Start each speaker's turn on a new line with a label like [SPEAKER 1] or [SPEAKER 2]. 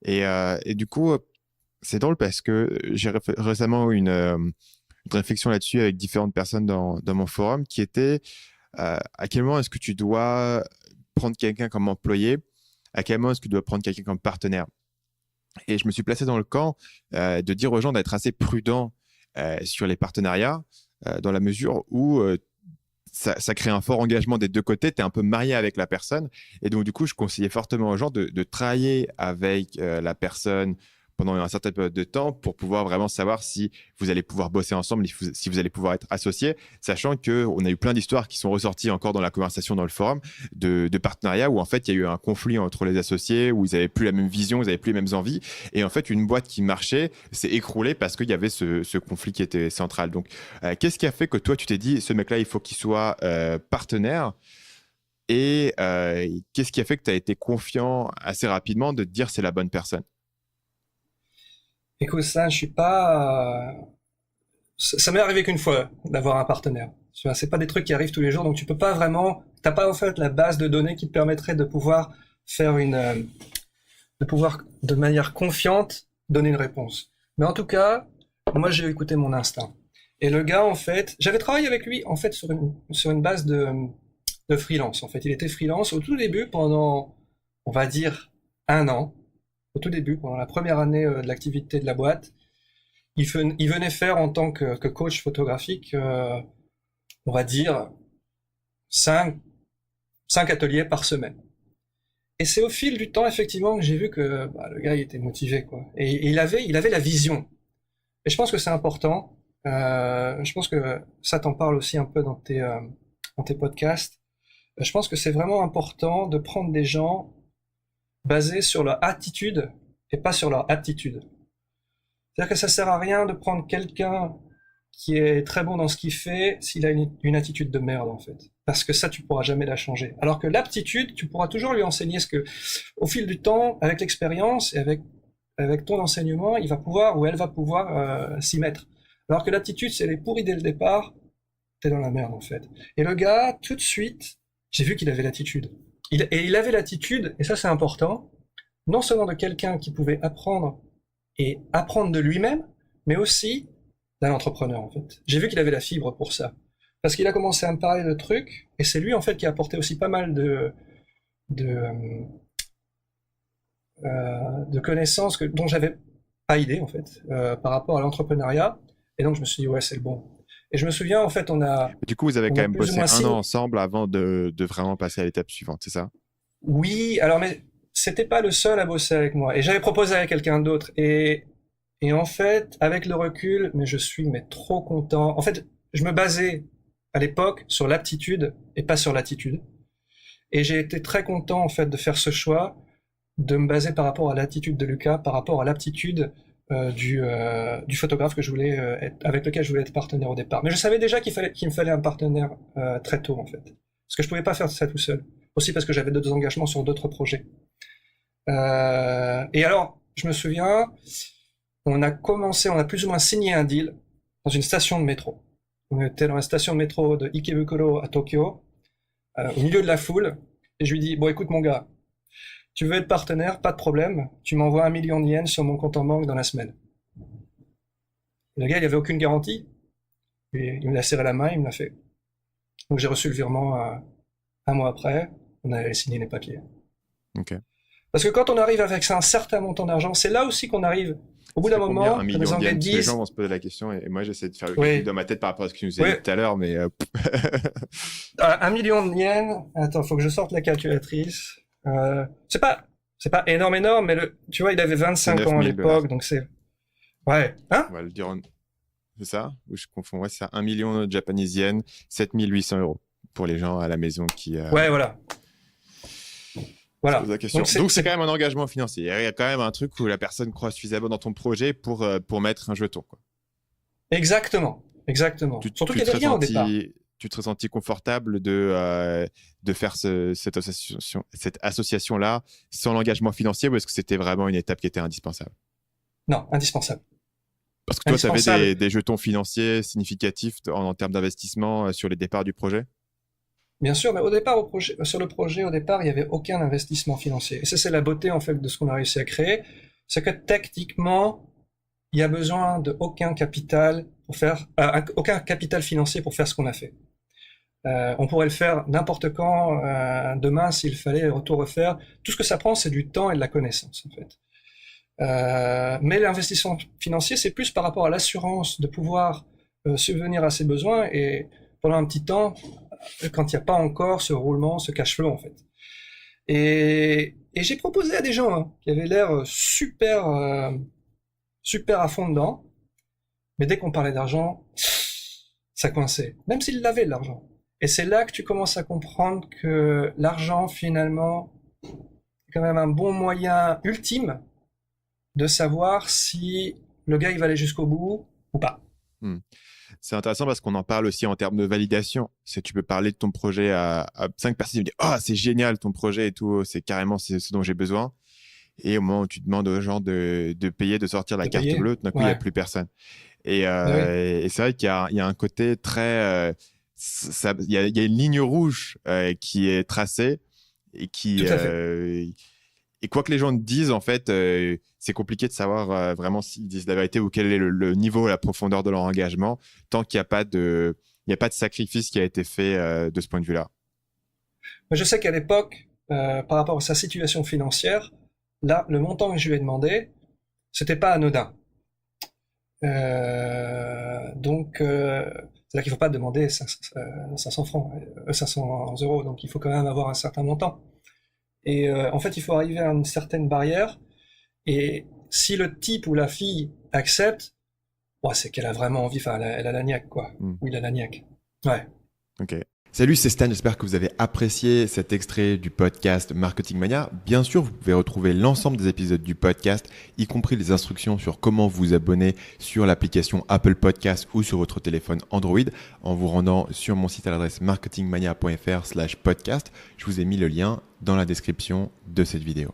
[SPEAKER 1] Et du coup, c'est drôle parce que j'ai récemment eu une réflexion là-dessus avec différentes personnes dans mon forum qui était à quel moment est-ce que tu dois prendre quelqu'un comme employé, à quel moment est-ce que tu dois prendre quelqu'un comme partenaire. Et je me suis placé dans le camp de dire aux gens d'être assez prudents sur les partenariats, dans la mesure où ça crée un fort engagement des deux côtés, tu es un peu marié avec la personne. Et donc, du coup, je conseillais fortement aux gens de travailler avec la personne pendant un certain période de temps pour pouvoir vraiment savoir si vous allez pouvoir bosser ensemble, si vous allez pouvoir être associés, sachant qu'on a eu plein d'histoires qui sont ressorties encore dans la conversation dans le forum de partenariats où en fait il y a eu un conflit entre les associés, où ils n'avaient plus la même vision, ils n'avaient plus les mêmes envies. Et en fait, une boîte qui marchait s'est écroulée parce qu'il y avait ce conflit qui était central. Donc, qu'est-ce qui a fait que toi, tu t'es dit, ce mec-là, il faut qu'il soit partenaire et qu'est-ce qui a fait que tu as été confiant assez rapidement de te dire c'est la bonne personne?
[SPEAKER 2] Écoute, ça, je suis pas. Ça m'est arrivé qu'une fois d'avoir un partenaire. Tu vois, c'est pas des trucs qui arrivent tous les jours, donc tu peux pas vraiment. T'as pas en fait la base de données qui te permettrait de pouvoir faire de pouvoir de manière confiante donner une réponse. Mais en tout cas, moi j'ai écouté mon instinct. Et le gars, en fait, j'avais travaillé avec lui en fait sur une base de freelance. En fait, il était freelance au tout début pendant, on va dire, un an. Au tout début, pendant la première année de l'activité de la boîte, il venait faire en tant que coach photographique, on va dire, 5 cinq ateliers par semaine. Et c'est au fil du temps, effectivement, que j'ai vu que bah, le gars il était motivé, quoi. Et il avait la vision. Et je pense que c'est important. Je pense que ça t'en parle aussi un peu dans tes podcasts. Je pense que c'est vraiment important de prendre des gens basés sur leur attitude et pas sur leur aptitude. C'est-à-dire que ça sert à rien de prendre quelqu'un qui est très bon dans ce qu'il fait s'il a une attitude de merde, en fait. Parce que ça, tu pourras jamais la changer. Alors que l'aptitude, tu pourras toujours lui enseigner ce que, au fil du temps, avec l'expérience et avec ton enseignement, il va pouvoir ou elle va pouvoir s'y mettre. Alors que l'aptitude, si elle est pourrie dès le départ, t'es dans la merde, en fait. Et le gars, tout de suite, j'ai vu qu'il avait l'attitude. Et il avait l'attitude, et ça c'est important, non seulement de quelqu'un qui pouvait apprendre et apprendre de lui-même, mais aussi d'un entrepreneur en fait. J'ai vu qu'il avait la fibre pour ça. Parce qu'il a commencé à me parler de trucs, et c'est lui en fait qui a apporté aussi pas mal de, de connaissances dont j'avais pas idée en fait, par rapport à l'entrepreneuriat. Et donc je me suis dit ouais c'est le bon. Et je me souviens en fait
[SPEAKER 1] Du coup, vous avez
[SPEAKER 2] on
[SPEAKER 1] quand
[SPEAKER 2] a
[SPEAKER 1] même
[SPEAKER 2] plus ou
[SPEAKER 1] bossé
[SPEAKER 2] moins
[SPEAKER 1] un an
[SPEAKER 2] signé.
[SPEAKER 1] ensemble avant de vraiment passer à l'étape suivante, c'est ça?
[SPEAKER 2] Oui, alors mais c'était pas le seul à bosser avec moi. Et j'avais proposé à quelqu'un d'autre. Et en fait, avec le recul, mais je suis mais trop content. En fait, je me basais à l'époque sur l'aptitude et pas sur l'attitude. Et j'ai été très content en fait de faire ce choix, de me baser par rapport à l'attitude de Lucas, par rapport à l'aptitude du photographe que je voulais avec lequel je voulais être partenaire au départ. Mais je savais déjà qu'il me fallait un partenaire très tôt en fait, parce que je pouvais pas faire ça tout seul. Aussi parce que j'avais d'autres engagements sur d'autres projets. Et alors, je me souviens, on a plus ou moins signé un deal dans une station de métro. On était dans la station de métro de Ikebukuro à Tokyo, au milieu de la foule, et je lui dis, bon écoute mon gars, tu veux être partenaire, pas de problème, tu m'envoies 1 million de yens sur mon compte en banque dans la semaine. Et le gars, il n'y avait aucune garantie, et il me l'a serré la main, il me l'a fait. Donc j'ai reçu le virement un mois après, on avait signé les papiers.
[SPEAKER 1] Ok.
[SPEAKER 2] Parce que quand on arrive avec un certain montant d'argent, c'est là aussi qu'on arrive, au bout
[SPEAKER 1] Ça
[SPEAKER 2] d'un
[SPEAKER 1] fait combien un
[SPEAKER 2] moment, quand les
[SPEAKER 1] million de
[SPEAKER 2] Anglais
[SPEAKER 1] yens? Parce que les gens
[SPEAKER 2] disent,
[SPEAKER 1] vont se poser la question et moi j'essaie de faire le calcul
[SPEAKER 2] oui,
[SPEAKER 1] dans ma tête par rapport à ce que tu nous as
[SPEAKER 2] oui,
[SPEAKER 1] dit tout à l'heure, mais
[SPEAKER 2] 1 million de yens, attends, faut que je sorte la calculatrice. C'est pas énorme, énorme, mais tu vois, il avait
[SPEAKER 1] c'est
[SPEAKER 2] 25
[SPEAKER 1] neuf
[SPEAKER 2] ans à
[SPEAKER 1] mille
[SPEAKER 2] l'époque,
[SPEAKER 1] dollars.
[SPEAKER 2] donc ouais, hein?
[SPEAKER 1] On va le dire C'est ça? Ou je confonds? Ouais, c'est ça. 1 million de Japanese yens, 7 800 € pour les gens à la maison
[SPEAKER 2] Ouais, voilà,
[SPEAKER 1] se posent
[SPEAKER 2] voilà.
[SPEAKER 1] la question. Donc c'est quand même un engagement financier. Il y a quand même un truc où la personne croit suffisamment dans ton projet pour mettre un jeton, quoi.
[SPEAKER 2] Exactement, exactement. Surtout
[SPEAKER 1] Tu
[SPEAKER 2] qu'il y
[SPEAKER 1] te
[SPEAKER 2] avait rien au départ.
[SPEAKER 1] tu te ressentis confortable de faire cette association-là sans l'engagement financier ou est-ce que c'était vraiment une étape qui était indispensable?
[SPEAKER 2] Non, indispensable.
[SPEAKER 1] Parce que toi, tu avais
[SPEAKER 2] Indispensable.
[SPEAKER 1] des jetons financiers significatifs en termes d'investissement sur les départs du projet?
[SPEAKER 2] Bien sûr, mais sur le projet, au départ, il n'y avait aucun investissement financier. Et ça, c'est la beauté, en fait, de ce qu'on a réussi à créer. c'est que techniquement, il y a besoin de aucun capital aucun capital financier pour faire ce qu'on a fait. On pourrait le faire n'importe quand, demain, s'il fallait tout refaire. Tout ce que ça prend, c'est du temps et de la connaissance, en fait. Mais l'investissement financier, c'est plus par rapport à l'assurance de pouvoir subvenir à ses besoins et pendant un petit temps, quand il n'y a pas encore ce roulement, ce cash flow, en fait. Et j'ai proposé à des gens qui avaient l'air super à fond dedans, mais dès qu'on parlait d'argent, ça coinçait, même s'ils avaient de l'argent. Et c'est là que tu commences à comprendre que l'argent, finalement, est quand même un bon moyen ultime de savoir si le gars il va aller jusqu'au bout ou pas.
[SPEAKER 1] C'est intéressant parce qu'on en parle aussi en termes de validation. C'est tu peux parler de ton projet à 5 personnes, ils me disent oh c'est génial ton projet et tout, c'est carrément ce dont j'ai besoin. Et au moment où tu demandes aux gens de payer, de sortir la carte bleue, d'un coup il n'y a plus personne. Et c'est vrai qu'il y a un côté très il y a une ligne rouge qui est tracée et qui et quoi que les gens te disent, en fait, c'est compliqué de savoir vraiment s'ils disent la vérité ou quel est le niveau, la profondeur de leur engagement, tant qu'il n'y a pas de sacrifice qui a été fait de ce point de vue-là.
[SPEAKER 2] Je sais qu'à l'époque, par rapport à sa situation financière, là, le montant que je lui ai demandé, c'était pas anodin. Donc, c'est là qu'il ne faut pas demander 500 francs, 500 euros, donc il faut quand même avoir un certain montant. Et en fait, il faut arriver à une certaine barrière. Et si le type ou la fille accepte, c'est qu'elle a vraiment envie. Enfin, elle a la niaque, quoi. Ou il a la niaque. Ouais.
[SPEAKER 1] Ok. Salut, c'est Stan. J'espère que vous avez apprécié cet extrait du podcast Marketing Mania. Bien sûr, vous pouvez retrouver l'ensemble des épisodes du podcast, y compris les instructions sur comment vous abonner sur l'application Apple Podcast ou sur votre téléphone Android en vous rendant sur mon site à l'adresse marketingmania.fr/podcast. Je vous ai mis le lien dans la description de cette vidéo.